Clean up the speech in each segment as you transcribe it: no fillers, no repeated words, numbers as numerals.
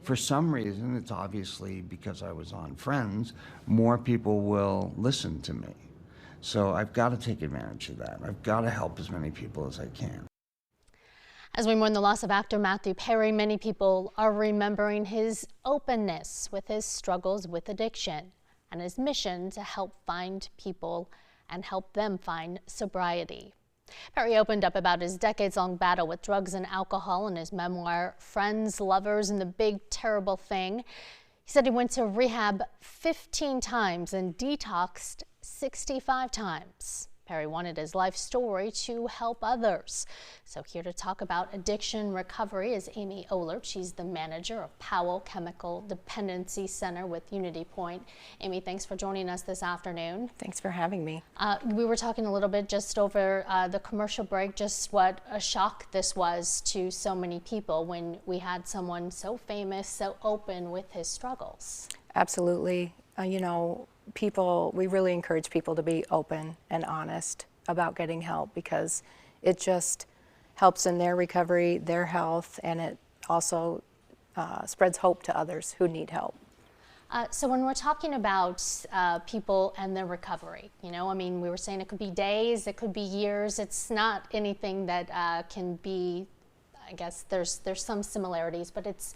for some reason, it's obviously because I was on Friends, more people will listen to me. So I've got to take advantage of that. I've got to help as many people as I can. As we mourn the loss of actor Matthew Perry, many people are remembering his openness with his struggles with addiction and his mission to help find people and help them find sobriety. Perry opened up about his decades-long battle with drugs and alcohol in his memoir, Friends, Lovers, and the Big Terrible Thing. He said he went to rehab 15 times and detoxed 65 times. Perry wanted his life story to help others. So here to talk about addiction recovery is Amy Ohlert. She's the manager of Powell Chemical Dependency Center with Unity Point. Amy, thanks for joining us this afternoon. Thanks for having me. We were talking a little bit just over the commercial break, just what a shock this was to so many people when we had someone so famous, so open with his struggles. Absolutely. You know, we really encourage people to be open and honest about getting help, because it just helps in their recovery, their health, and it also spreads hope to others who need help. So when we're talking about people and their recovery, you know, I mean, we were saying it could be days, it could be years. It's not anything that can be, I guess there's some similarities, but it's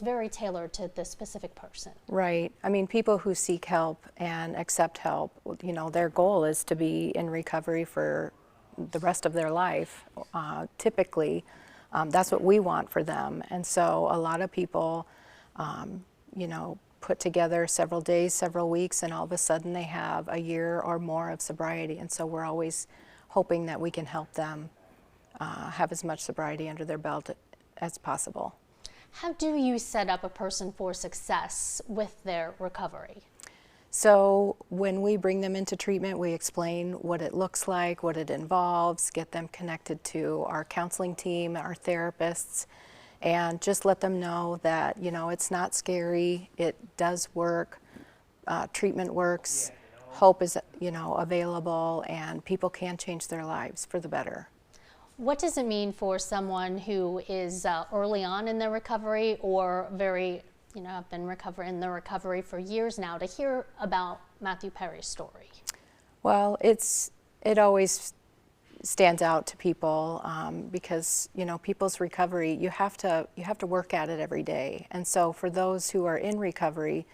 very tailored to the specific person. Right. I mean, people who seek help and accept help, you know, their goal is to be in recovery for the rest of their life. Typically, that's what we want for them. And so a lot of people, you know, put together several days, several weeks, and all of a sudden they have a year or more of sobriety. And so we're always hoping that we can help them have as much sobriety under their belt as possible. How do you set up a person for success with their recovery? So when we bring them into treatment, we explain what it looks like, what it involves, get them connected to our counseling team, our therapists, and just let them know that, you know, it's not scary, it does work, treatment works, hope is, you know, available, and people can change their lives for the better. What does it mean for someone who is early on in their recovery or very, you know, have been in their recovery for years now to hear about Matthew Perry's story? Well, it always stands out to people because, you know, people's recovery, you have to work at it every day. And so for those who are in recovery,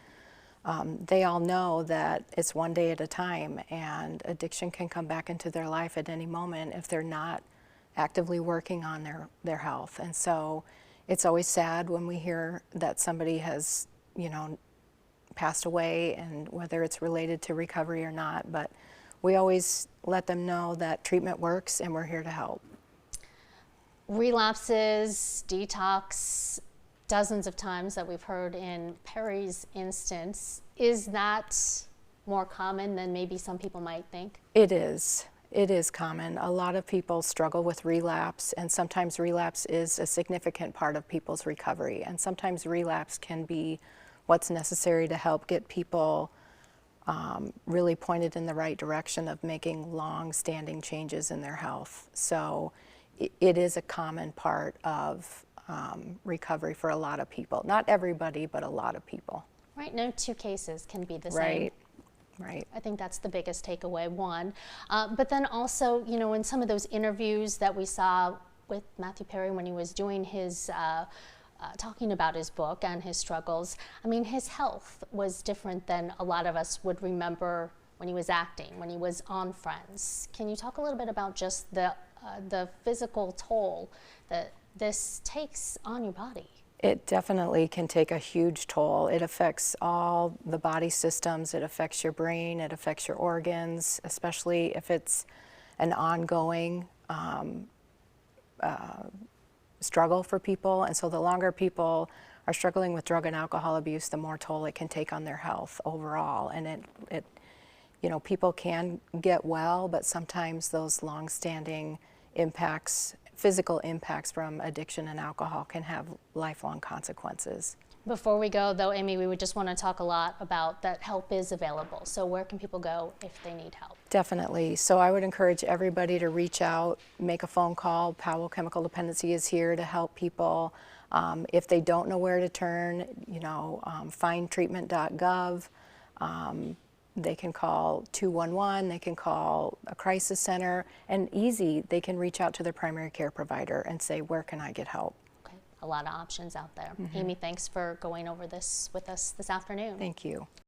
they all know that it's one day at a time, and addiction can come back into their life at any moment if they're not actively working on their health. And so it's always sad when we hear that somebody has, you know, passed away, and whether it's related to recovery or not, but we always let them know that treatment works and we're here to help. Relapses, detox, dozens of times that we've heard in Perry's instance. Is that more common than maybe some people might think? It is. It is common. A lot of people struggle with relapse, and sometimes relapse is a significant part of people's recovery. And sometimes relapse can be what's necessary to help get people really pointed in the right direction of making long-standing changes in their health. So it is a common part of recovery for a lot of people. Not everybody, but a lot of people. Right, no two cases can be the same. Right. Right. I think that's the biggest takeaway, one. But then also, you know, in some of those interviews that we saw with Matthew Perry when he was doing his, talking about his book and his struggles, I mean, his health was different than a lot of us would remember when he was acting, when he was on Friends. Can you talk a little bit about just the physical toll that this takes on your body? It definitely can take a huge toll. It affects all the body systems. It affects your brain. It affects your organs, especially if it's an ongoing struggle for people. And so the longer people are struggling with drug and alcohol abuse, the more toll it can take on their health overall. And it you know, people can get well, but sometimes those long-standing impacts, physical impacts from addiction and alcohol, can have lifelong consequences. Before we go, though, Amy, we would just want to talk a lot about that help is available. So where can people go if they need help? Definitely. So I would encourage everybody to reach out, make a phone call. Powell Chemical Dependency is here to help people. If they don't know where to turn, findtreatment.gov. They can call 211, they can call a crisis center, and easy, they can reach out to their primary care provider and say, where can I get help? Okay, a lot of options out there. Amy, thanks for going over this with us this afternoon. Thank you.